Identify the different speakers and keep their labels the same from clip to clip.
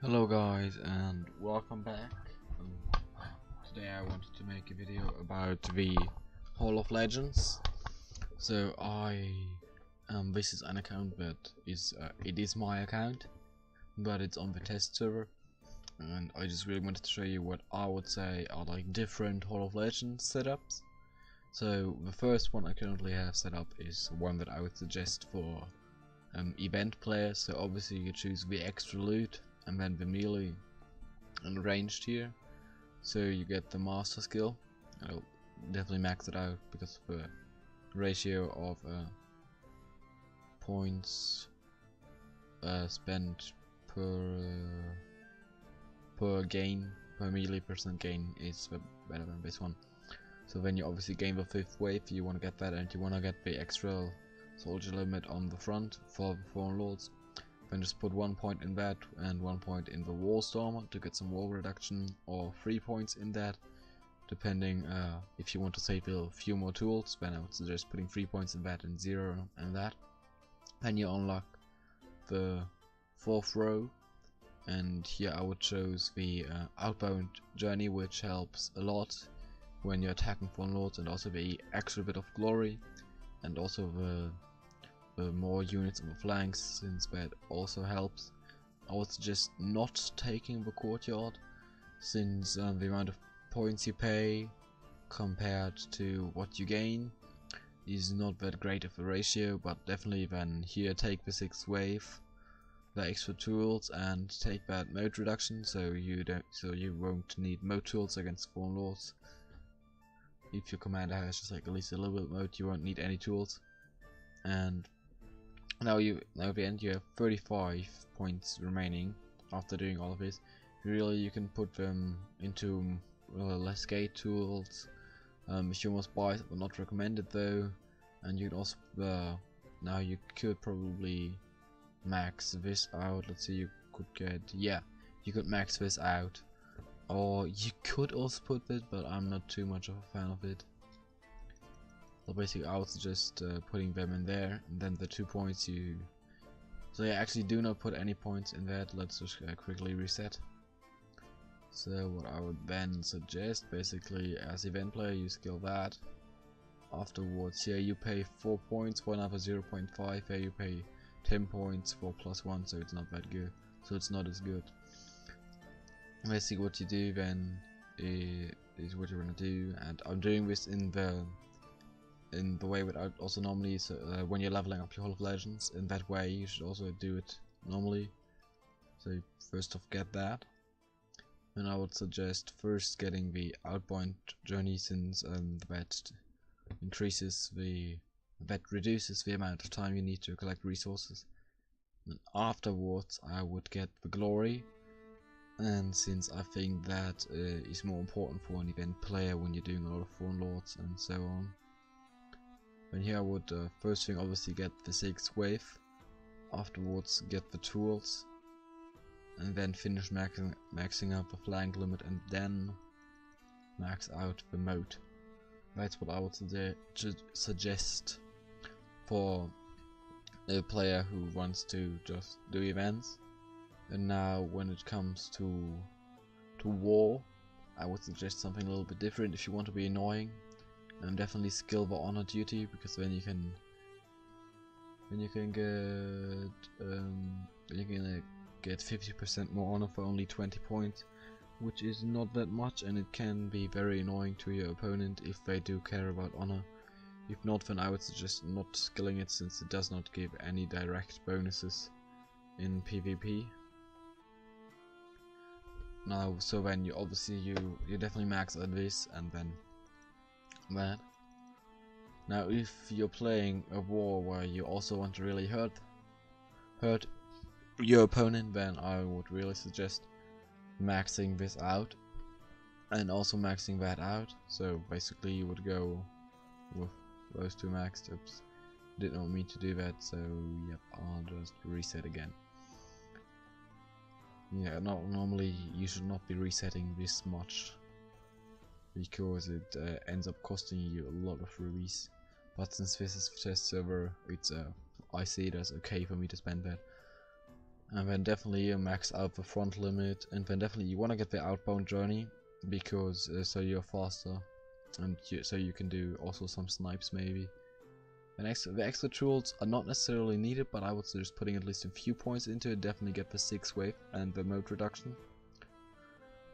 Speaker 1: Hello guys and welcome back. Today I wanted to make a video about the Hall of Legends. So this is an account that it is my account, but it's on the test server, and I just really wanted to show you what I would say are like different Hall of Legends setups. So the first one I currently have set up is one that I would suggest for event players. So obviously you choose the extra loot and then the melee and ranged here, so you get the master skill. I'll definitely max it out because of the ratio of points spent per gain, per melee percent gain is better than this one. So when you obviously gain the 5th wave, you want to get that, and you want to get the extra soldier limit on the front for the Fallen Lords. Then just put 1 point in that and 1 point in the Wall Stormer to get some wall reduction, or 3 points in that, depending if you want to save a few more tools. Then I would suggest putting 3 points in that and 0 in that. Then you unlock the 4th row, and here I would choose the outbound journey, which helps a lot when you're attacking Fallen Lords, and also the extra bit of glory, and also the more units on the flanks, since that also helps. I would suggest not taking the courtyard, since the amount of points you pay compared to what you gain is not that great of a ratio. But definitely then here take the 6th wave, the extra tools, and take that mode reduction, so you won't need mode tools against Fallen Lords. If your commander has just like at least a little bit of mode, you won't need any tools. And now at the end you have 35 points remaining after doing all of this. Really, you can put them into less gate tools. If you almost buy it, but not recommended though. And you can also now you could probably max this out. Let's see, you could max this out, or you could also put it, but I'm not too much of a fan of it. So basically I would suggest putting them in there, and then the 2 points so yeah, actually do not put any points in that. Let's just quickly reset. So what I would then suggest, basically as event player, you skill that. Afterwards here you pay 4 points for another 0.5, here you pay 10 points for +1, so it's not that good, so it's not as good. Basically what you do then is what you're gonna do, and I'm doing this in the way that I also normally, so when you're leveling up your Hall of Legends, in that way you should also do it normally. So first off, get that, and I would suggest first getting the outbound journey, since that reduces the amount of time you need to collect resources. And afterwards I would get the glory, and since I think that is more important for an event player when you're doing a lot of Fallen Lords and so on. And here I would first thing obviously get the 6th wave, afterwards get the tools, and then finish maxing out the flank limit, and then max out the mode. That's what I would suggest for a player who wants to just do events. And now when it comes to war, I would suggest something a little bit different if you want to be annoying. And definitely skill the honor duty, because then you can get 50% more honor for only 20 points, which is not that much, and it can be very annoying to your opponent if they do care about honor. If not, then I would suggest not skilling it, since it does not give any direct bonuses in PvP. Now, so then you obviously you definitely max out this, and then that. Now if you're playing a war where you also want to really hurt your opponent, then I would really suggest maxing this out and also maxing that out. So basically you would go with those two maxed. Oops, did not mean to do that, so yep, I'll just reset again. Yeah, normally you should not be resetting this much, because it ends up costing you a lot of rubies. But since this is test server, I see it as okay for me to spend that. and then definitely you max out the front limit, and then definitely you want to get the outbound journey, because so you're faster, and so you can do also some snipes maybe. And the extra tools are not necessarily needed, but I would suggest putting at least a few points into it. Definitely get the 6 wave and the mode reduction.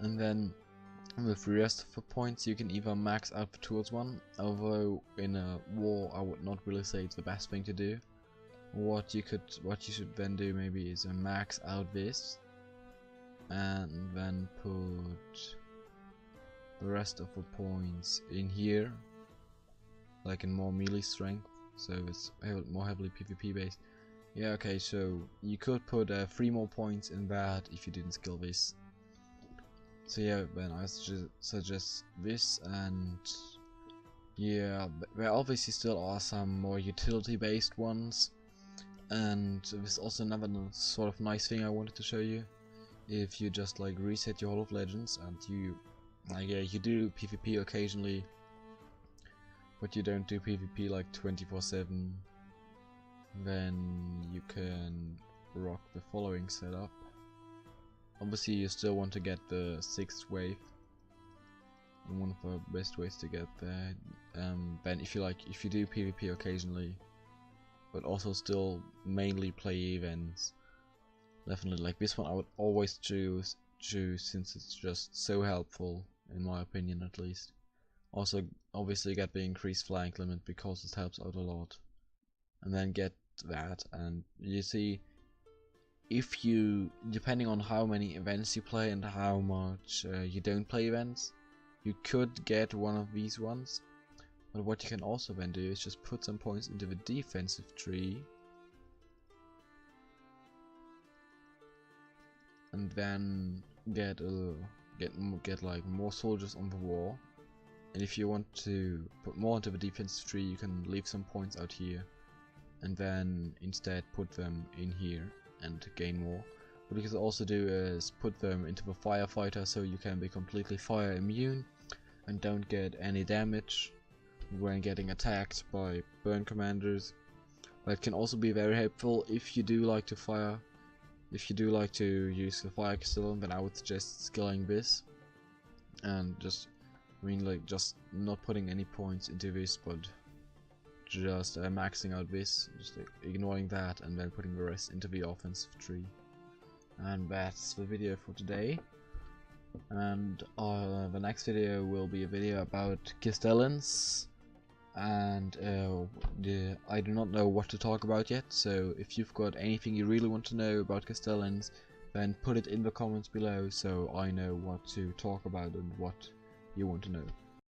Speaker 1: And then with the rest of the points you can either max out the tools one, although in a war I would not really say it's the best thing to do. What you should then do maybe is max out this, and then put the rest of the points in here, like in more melee strength, so it's more heavily PvP based. Yeah, okay, so you could put 3 more points in that if you didn't skill this. So yeah, then I suggest this, and yeah, there obviously still are some more utility based ones, and there's also another sort of nice thing I wanted to show you. If you just like reset your Hall of Legends and you you do PvP occasionally, but you don't do PvP like 24/7, then you can rock the following setup. Obviously you still want to get the 6th wave, and one of the best ways to get there. Then if you do PvP occasionally, but also still mainly play events, definitely like this one I would always choose since it's just so helpful, in my opinion at least. Also obviously get the increased flank limit because it helps out a lot, and then get that. And you see, if you, depending on how many events you play and how much you don't play events, you could get one of these ones. But what you can also then do is just put some points into the defensive tree, and then get like more soldiers on the wall. And if you want to put more into the defensive tree, you can leave some points out here, and then instead put them in here and gain more. What you can also do is put them into the firefighter, so you can be completely fire immune and don't get any damage when getting attacked by burn commanders. That can also be very helpful if you do like to fire. If you do like to use the fire Castellan, then I would suggest skilling this, and just just not putting any points into this, but just maxing out this, just ignoring that, and then putting the rest into the offensive tree. And that's the video for today. And the next video will be a video about Castellans, and I do not know what to talk about yet, so if you've got anything you really want to know about Castellans, then put it in the comments below so I know what to talk about and what you want to know.